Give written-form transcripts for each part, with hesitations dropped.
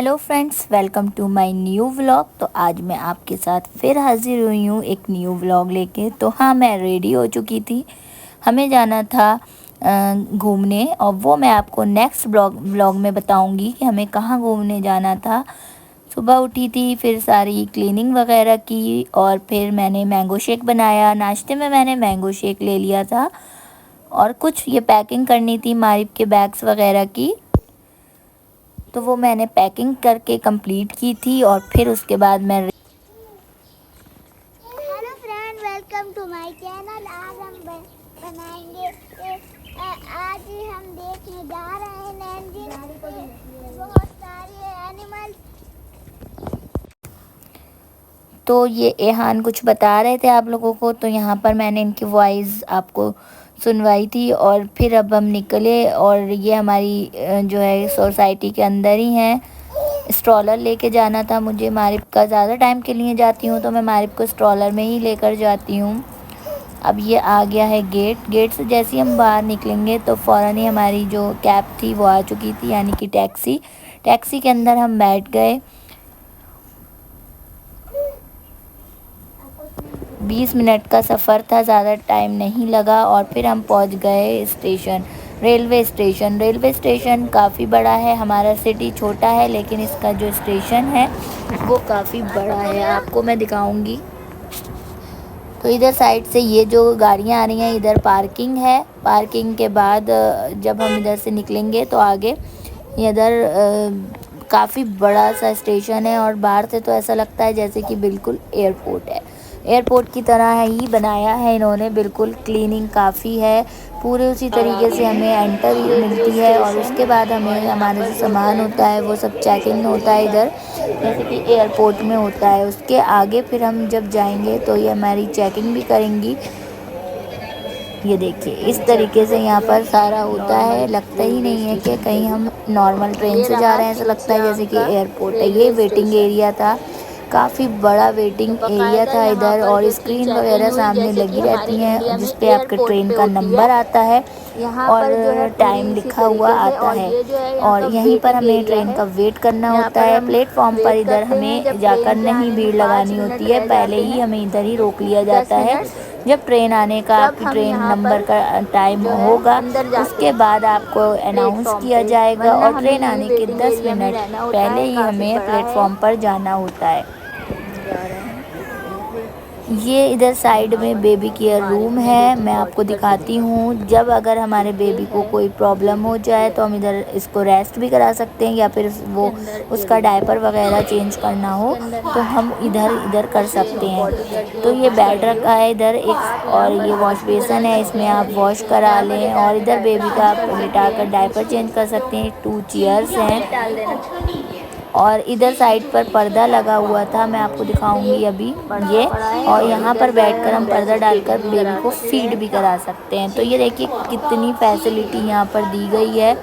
Hello friends, welcome to my new vlog. तो आज मैं आपके साथ फिर हाजिर हुई हूँ एक न्यू व्लॉग लेके। तो हाँ, मैं रेडी हो चुकी थी। हमें जाना था घूमने, और वो मैं आपको नेक्स्ट व्लॉग में बताऊंगी कि हमें कहाँ घूमने जाना था। सुबह उठी थी, फिर सारी क्लीनिंग वगैरह की, और फिर मैंने मैंगो शेक बनाया। नाश्ते में मैंने मैंगो शेक ले लिया था, और कुछ ये पैकिंग करनी थी मारिब के बैग्स वगैरह की, तो वो मैंने पैकिंग करके कंप्लीट की थी। और फिर उसके बाद मैं hello friend, welcome to my channel. आज हम बनाएंगे आज हम देखने जा रहे हैं नैनजिंग पे बहुत सारे एनिमल। तो ये एहान कुछ बता रहे थे आप लोगों को, तो यहाँ पर मैंने इनकी वॉइस आपको सुनवाई थी। और फिर अब हम निकले, और ये हमारी जो है सोसाइटी के अंदर ही हैं। स्ट्रॉलर लेके जाना था मुझे मारिब का। ज़्यादा टाइम के लिए जाती हूँ तो मैं मारिब को स्ट्रॉलर में ही लेकर जाती हूँ। अब ये आ गया है गेट से जैसे ही हम बाहर निकलेंगे तो फ़ौरन ही हमारी जो कैब थी वो आ चुकी थी, यानी कि टैक्सी के अंदर हम बैठ गए। 20 मिनट का सफ़र था, ज़्यादा टाइम नहीं लगा। और फिर हम पहुंच गए रेलवे स्टेशन काफ़ी बड़ा है। हमारा सिटी छोटा है, लेकिन इसका जो स्टेशन है वो काफ़ी बड़ा है। आपको मैं दिखाऊंगी। तो इधर साइड से ये जो गाड़ियाँ आ रही हैं, इधर पार्किंग है। पार्किंग के बाद जब हम इधर से निकलेंगे तो आगे इधर काफ़ी बड़ा सा स्टेशन है, और बाहर से तो ऐसा लगता है जैसे कि बिल्कुल एयरपोर्ट है। एयरपोर्ट की तरह ही बनाया है इन्होंने, बिल्कुल क्लीनिंग काफ़ी है। पूरे उसी तरीके से हमें एंट्री मिलती है, और उसके बाद हमें हमारा जो सामान होता है वो सब चेकिंग होता है इधर, जैसे कि एयरपोर्ट में होता है। उसके आगे फिर हम जब जाएंगे तो ये हमारी चेकिंग भी करेंगी। ये देखिए, इस तरीके से यहाँ पर सारा होता है। लगता ही नहीं है कि कहीं हम नॉर्मल ट्रेन से जा रहे हैं, ऐसा लगता है जैसे कि एयरपोर्ट है। ये वेटिंग एरिया था, काफ़ी बड़ा वेटिंग एरिया था इधर, और स्क्रीन वगैरह सामने लगी रहती हैं जिस पे आपके ट्रेन का नंबर आता है और टाइम लिखा हुआ आता है। और यहीं पर हमें ट्रेन का वेट करना होता है। प्लेटफॉर्म पर इधर हमें जाकर नहीं भीड़ लगानी होती है, पहले ही हमें इधर ही रोक लिया जाता है। जब ट्रेन आने का, आपकी ट्रेन नंबर का टाइम होगा, उसके बाद आपको अनाउंस किया जाएगा, और ट्रेन आने के 10 मिनट पहले ही हमें प्लेटफॉर्म पर जाना होता है। ये इधर साइड में बेबी केयर रूम है, मैं आपको दिखाती हूँ। जब अगर हमारे बेबी को कोई प्रॉब्लम हो जाए तो हम इधर इसको रेस्ट भी करा सकते हैं, या फिर वो उसका डायपर वगैरह चेंज करना हो तो हम इधर कर सकते हैं। तो ये बेड रखा है इधर एक, और ये वॉश बेसन है, इसमें आप वॉश करा लें। और इधर बेबी का आप लिटा कर डायपर चेंज कर सकते हैं। 2 चेयर्स हैं, और इधर साइड पर पर्दा लगा हुआ था, मैं आपको दिखाऊंगी अभी ये। और यहाँ पर बैठकर हम पर्दा डालकर बेबी को फीड भी करा सकते हैं। तो ये देखिए कितनी फैसिलिटी यहाँ पर दी गई है।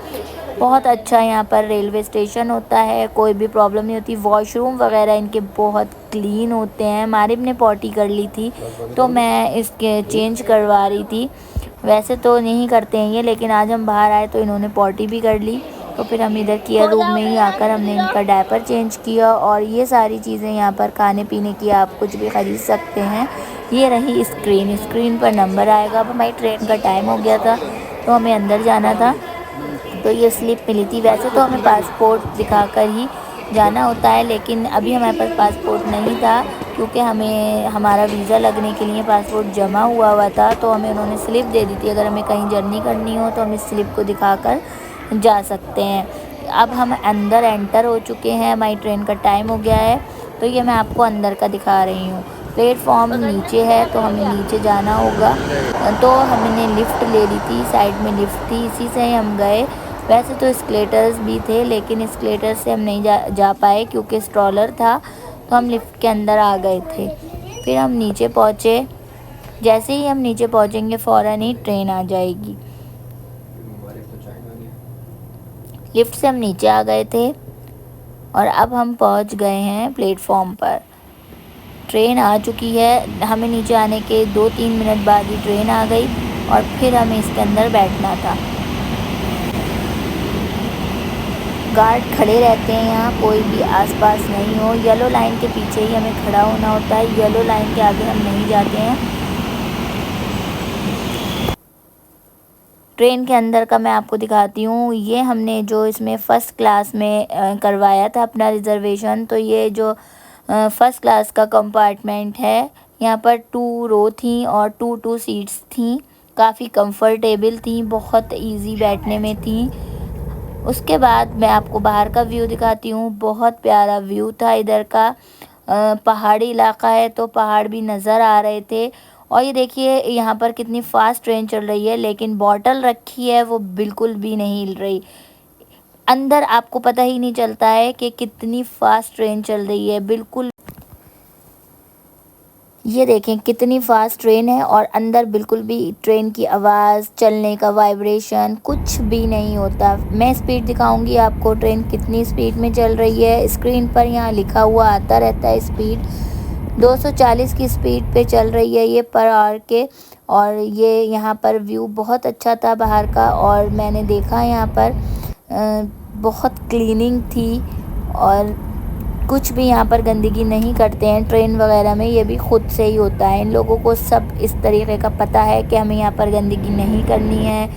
बहुत अच्छा यहाँ पर रेलवे स्टेशन होता है, कोई भी प्रॉब्लम नहीं होती। वॉशरूम वगैरह इनके बहुत क्लीन होते हैं। मारिब ने पॉटी कर ली थी तो मैं इसके चेंज करवा रही थी। वैसे तो नहीं करते हैं ये, लेकिन आज हम बाहर आए तो इन्होंने पॉटी भी कर ली। तो फिर हम इधर केयर रूम में ही आकर हमने इनका डायपर चेंज किया। और ये सारी चीज़ें यहाँ पर खाने पीने की आप कुछ भी ख़रीद सकते हैं। ये रही स्क्रीन पर नंबर आएगा। अब हमारी ट्रेन का टाइम हो गया था तो हमें अंदर जाना था, तो ये स्लिप मिली थी। वैसे तो हमें पासपोर्ट दिखाकर ही जाना होता है, लेकिन अभी हमारे पास पासपोर्ट नहीं था, क्योंकि हमें हमारा वीज़ा लगने के लिए पासपोर्ट जमा हुआ था। तो हमें उन्होंने स्लिप दे दी थी, अगर हमें कहीं जर्नी करनी हो तो हम इस स्लिप को दिखाकर जा सकते हैं। अब हम अंदर एंटर हो चुके हैं, हमारी ट्रेन का टाइम हो गया है। तो ये मैं आपको अंदर का दिखा रही हूँ। प्लेटफॉर्म नीचे है तो हमें नीचे जाना होगा। तो हमने लिफ्ट ले ली थी, साइड में लिफ्ट थी, इसी से ही हम गए। वैसे तो एस्केलेटर्स भी थे, लेकिन एस्केलेटर से हम नहीं जा पाए क्योंकि स्ट्रॉलर था, तो हम लिफ्ट के अंदर आ गए थे। फिर हम नीचे पहुँचे। जैसे ही हम नीचे पहुँचेंगे फ़ौरन ही ट्रेन आ जाएगी। लिफ्ट से हम नीचे आ गए थे, और अब हम पहुंच गए हैं प्लेटफॉर्म पर। ट्रेन आ चुकी है। हमें नीचे आने के 2-3 मिनट बाद ही ट्रेन आ गई, और फिर हमें इसके अंदर बैठना था। गार्ड खड़े रहते हैं यहाँ, कोई भी आसपास नहीं हो। येलो लाइन के पीछे ही हमें खड़ा होना होता है, येलो लाइन के आगे हम नहीं जाते हैं। ट्रेन के अंदर का मैं आपको दिखाती हूँ। ये हमने जो इसमें फ़र्स्ट क्लास में करवाया था अपना रिज़र्वेशन, तो ये जो फ़र्स्ट क्लास का कंपार्टमेंट है, यहाँ पर 2 रो थी और 2 सीट्स थी, काफ़ी कंफर्टेबल थी, बहुत इजी बैठने में थी। उसके बाद मैं आपको बाहर का व्यू दिखाती हूँ। बहुत प्यारा व्यू था इधर का। पहाड़ी इलाका है तो पहाड़ भी नज़र आ रहे थे। और ये देखिए यहाँ पर कितनी फ़ास्ट ट्रेन चल रही है, लेकिन बॉटल रखी है वो बिल्कुल भी नहीं हिल रही। अंदर आपको पता ही नहीं चलता है कि कितनी फ़ास्ट ट्रेन चल रही है, बिल्कुल। ये देखें कितनी फ़ास्ट ट्रेन है और अंदर बिल्कुल भी ट्रेन की आवाज़, चलने का वाइब्रेशन कुछ भी नहीं होता। मैं स्पीड दिखाऊंगी आपको, ट्रेन कितनी स्पीड में चल रही है। स्क्रीन पर यहाँ लिखा हुआ आता रहता है स्पीड। 240 की स्पीड पे चल रही है ये पर आवर के। और ये यहाँ पर व्यू बहुत अच्छा था बाहर का। और मैंने देखा यहाँ पर बहुत क्लीनिंग थी और कुछ भी यहाँ पर गंदगी नहीं करते हैं ट्रेन वगैरह में, ये भी ख़ुद से ही होता है। इन लोगों को सब इस तरीके का पता है कि हमें यहाँ पर गंदगी नहीं करनी है,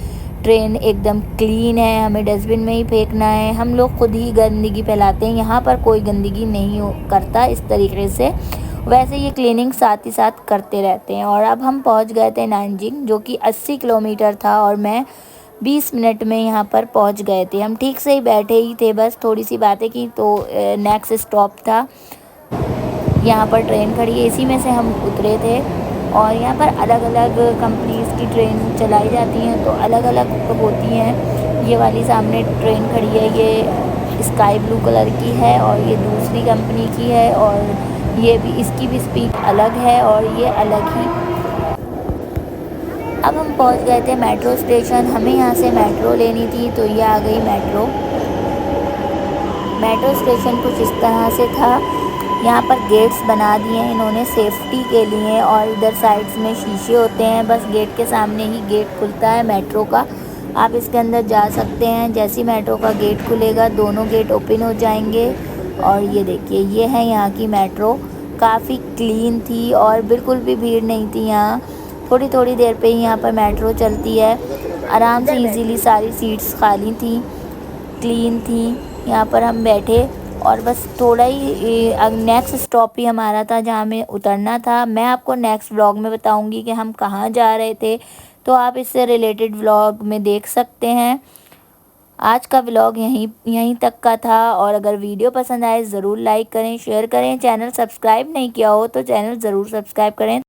ट्रेन एकदम क्लीन है, हमें डस्टबिन में ही फेंकना है। हम लोग खुद ही गंदगी फैलाते हैं, यहाँ पर कोई गंदगी नहीं करता इस तरीके से। वैसे ये क्लीनिंग साथ ही साथ करते रहते हैं। और अब हम पहुँच गए थे नानजिंग, जो कि 80 किलोमीटर था और मैं 20 मिनट में यहाँ पर पहुँच गए थे। हम ठीक से ही बैठे ही थे, बस थोड़ी सी बातें की तो नेक्स्ट स्टॉप था। यहाँ पर ट्रेन खड़ी है, इसी में से हम उतरे थे। और यहाँ पर अलग अलग कंपनीज़ की ट्रेन चलाई जाती हैं, तो अलग अलग होती हैं। ये वाली सामने ट्रेन खड़ी है, ये स्काई ब्लू कलर की है और ये दूसरी कंपनी की है। और ये भी, इसकी भी स्पीड अलग है और ये अलग ही। अब हम पहुंच गए थे मेट्रो स्टेशन। हमें यहाँ से मेट्रो लेनी थी, तो ये आ गई मेट्रो। मेट्रो स्टेशन कुछ इस तरह से था। यहाँ पर गेट्स बना दिए हैं इन्होंने सेफ्टी के लिए, और इधर साइड्स में शीशे होते हैं, बस गेट के सामने ही गेट खुलता है मेट्रो का। आप इसके अंदर जा सकते हैं। जैसे मेट्रो का गेट खुलेगा दोनों गेट ओपन हो जाएंगे। और ये देखिए, ये है यहाँ की मेट्रो। काफ़ी क्लीन थी और बिल्कुल भी भीड़ नहीं थी यहाँ। थोड़ी थोड़ी देर पे ही यहाँ पर मेट्रो चलती है। आराम से इजीली सारी सीट्स खाली थी, क्लीन थी। यहाँ पर हम बैठे और बस थोड़ा ही नेक्स्ट स्टॉप ही हमारा था जहाँ हमें उतरना था। मैं आपको नेक्स्ट व्लॉग में बताऊँगी कि हम कहाँ जा रहे थे, तो आप इससे रिलेटेड व्लॉग में देख सकते हैं। आज का व्लॉग यहीं तक का था। और अगर वीडियो पसंद आए ज़रूर लाइक करें, शेयर करें। चैनल सब्सक्राइब नहीं किया हो तो चैनल ज़रूर सब्सक्राइब करें।